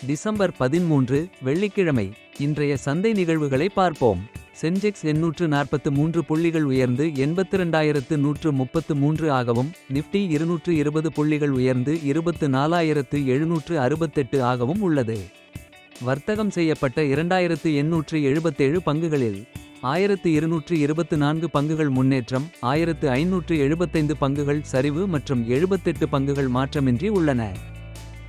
December 13 வெள்ளிக்கிழமை. இன்றைய சந்தை நிகழ்வுகளை பார்ப்போம். சென்செக்ஸ் 843 புள்ளிகள் உயர்ந்து 82,133 ஆகவும். நிஃப்டி 220 புள்ளிகள் உயர்ந்து 24,768 ஆகவும் உள்ளது. வர்த்தகம் செய்யப்பட்ட 2877 பங்குகளில் 1224 பங்குகள் முன்னேற்றம், 1575 பங்குகள் சரிவு மற்றும் 78 பங்குகள் மாற்றமின்றி உள்ளன.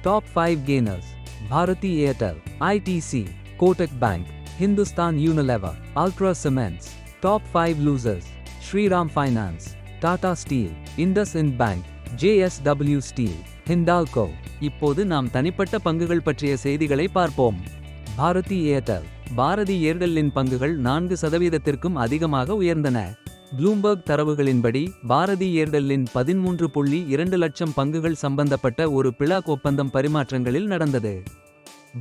Top 5 gainers: Bharti Airtel, ITC, Kotak bank, Hindustan Unilever, ultra cements. Top 5 losers: Shriram finance, Tata steel, IndusInd bank, JSW steel, Hindalco. இப்போது நாம் தனிப்பட்ட பங்குகள் பற்றிய செய்திகளை பார்ப்போம். பாரதி ஏர்டெல். பாரதி ஏர்டெல்லின் பங்குகள் 4%த்திற்கும் அதிகமாக உயர்ந்தன. ப்ளூம்பர்க் தரவுகளின்படி பாரதி ஏர்டெல்லின் 13.2 லட்சம் பங்குகள் சம்பந்தப்பட்ட ஒரு பிளாக் ஒப்பந்தம் பரிமாற்றங்களில் நடந்தது.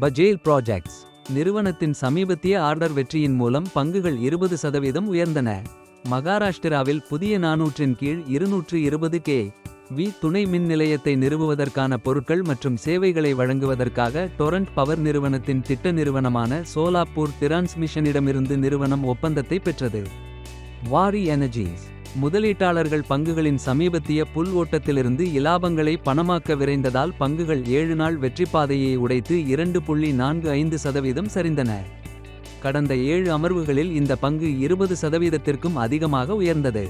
பஜேல் ப்ராஜெக்ட்ஸ் நிறுவனத்தின் சமீபத்திய ஆர்டர் வெற்றியின் மூலம் பங்குகள் 20% உயர்ந்தன. மகாராஷ்டிராவில் புதிய 400 கீழ் 220 kV துணை மின் நிலையத்தை நிறுவுவதற்கான பொருட்கள் மற்றும் சேவைகளை வழங்குவதற்காக டொரண்ட் பவர் நிறுவனத்தின் திட்ட நிறுவனமான சோலாப்பூர் டிரான்ஸ்மிஷனிடமிருந்து நிறுவனம் ஒப்பந்தத்தை பெற்றது. வாரி எனர்ஜீஸ் முதலீட்டாளர்கள் பங்குகளின் சமீபத்திய புல் ஓட்டத்திலிருந்து இலாபங்களை பணமாக்க விரைந்ததால் பங்குகள் 7 நாள் வெற்றிப்பாதையை உடைத்து 2.45% சரிந்தன. கடந்த 7 அமர்வுகளில் இந்த பங்கு 20%த்திற்கும் அதிகமாக உயர்ந்தது.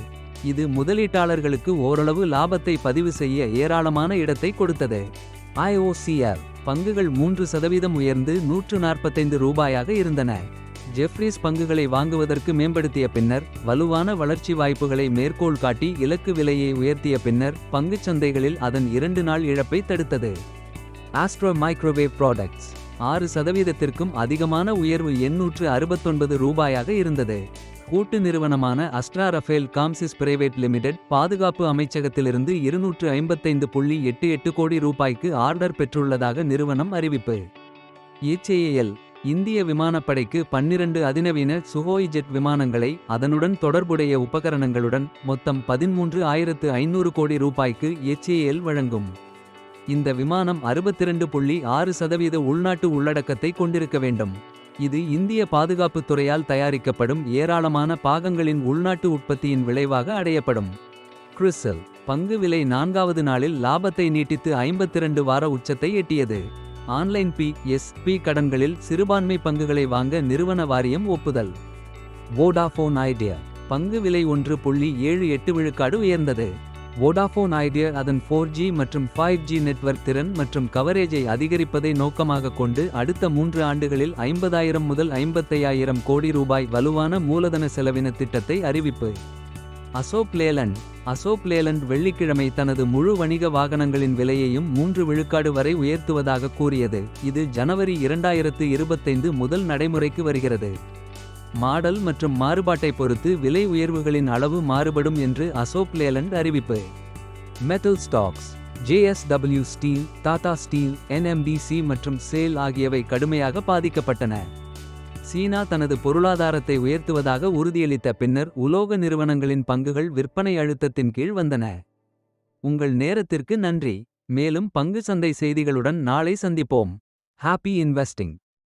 இது முதலீட்டாளர்களுக்கு ஓரளவு லாபத்தை பதிவு செய்ய ஏராளமான இடத்தை கொடுத்தது. IOCL பங்குகள் 3% உயர்ந்து 145 ரூபாயாக இருந்தன. ஜெஃப்ரீஸ் பங்குகளை வாங்குவதற்கு மேம்படுத்திய பின்னர், வலுவான வளர்ச்சி வாய்ப்புகளை மேற்கோள் காட்டி இலக்கு விலையை உயர்த்திய பின்னர், பங்குச் சந்தைகளில் அதன் 2 நாள் இழப்பை தடுத்தது. ஆஸ்ட்ரோ மைக்ரோவேவ் ப்ராடக்ட்ஸ் 6%த்திற்கும் அதிகமான உயர்வு 869 ரூபாயாக இருந்தது. கூட்டு நிறுவனமான அஸ்ட்ரா ரஃபேல் காம்சிஸ் பிரைவேட் லிமிடெட் பாதுகாப்பு அமைச்சகத்திலிருந்து 255.88 கோடி ரூபாய்க்கு ஆர்டர் பெற்றுள்ளதாக நிறுவனம் அறிவிப்பு. HAL இந்திய விமானப்படைக்கு 12 அதிநவீன சுகோய் ஜெட் விமானங்களை அதனுடன் தொடர்புடைய உபகரணங்களுடன் மொத்தம் 13,500 கோடி ரூபாய்க்கு HAL வழங்கும். இந்த விமானம் 62.6% உள்நாட்டு உள்ளடக்கத்தை கொண்டிருக்க வேண்டும். இது இந்திய பாதுகாப்புத் துறையால் தயாரிக்கப்படும் ஏராளமான பாகங்களின் உள்நாட்டு உற்பத்தியின் விளைவாக அடையப்படும். கிறிசில் பங்கு விலை 4வது நாளில் லாபத்தை நீட்டித்து 52 வார உச்சத்தை எட்டியது. ஆன்லைன் PSP கடன்களில் சிறுபான்மை பங்குகளை வாங்க நிறுவன வாரியம் ஒப்புதல். வோடாஃபோன் ஐடியா பங்கு விலை 1.78 விழுக்காடு உயர்ந்தது. வோடாஃபோன் ஐடியா அதன் 4G மற்றும் 5G நெட்வொர்க் திறன் மற்றும் கவரேஜை அதிகரிப்பதை நோக்கமாக கொண்டு அடுத்த 3 ஆண்டுகளில் 50,000 முதல் 55,000 கோடி ரூபாய் வலுவான மூலதன செலவின திட்டத்தை அறிவிப்பு. அசோக் லேலண்ட் வெள்ளிக்கிழமை தனது முழு வணிக வாகனங்களின் விலையையும் 3 விழுக்காடு வரை உயர்த்துவதாக கூறியது. இது ஜனவரி 2025 முதல் நடைமுறைக்கு வருகிறது. மாடல் மற்றும் மாறுபாட்டை பொறுத்து விலை உயர்வுகளின் அளவு மாறுபடும் என்று அசோக் லேலண்ட் அறிவிப்பு. Metal stocks JSW steel, Tata steel, NMDC மற்றும் சேல் ஆகியவை கடுமையாக பாதிக்கப்பட்டன. சீனா தனது பொருளாதாரத்தை உயர்த்துவதாக உறுதியளித்த பின்னர் உலோக நிறுவனங்களின் பங்குகள் விற்பனை அழுத்தத்தின் கீழ் வந்தன. உங்கள் நேரத்திற்கு நன்றி. மேலும் பங்கு சந்தை செய்திகளுடன் நாளை சந்திப்போம். Happy investing.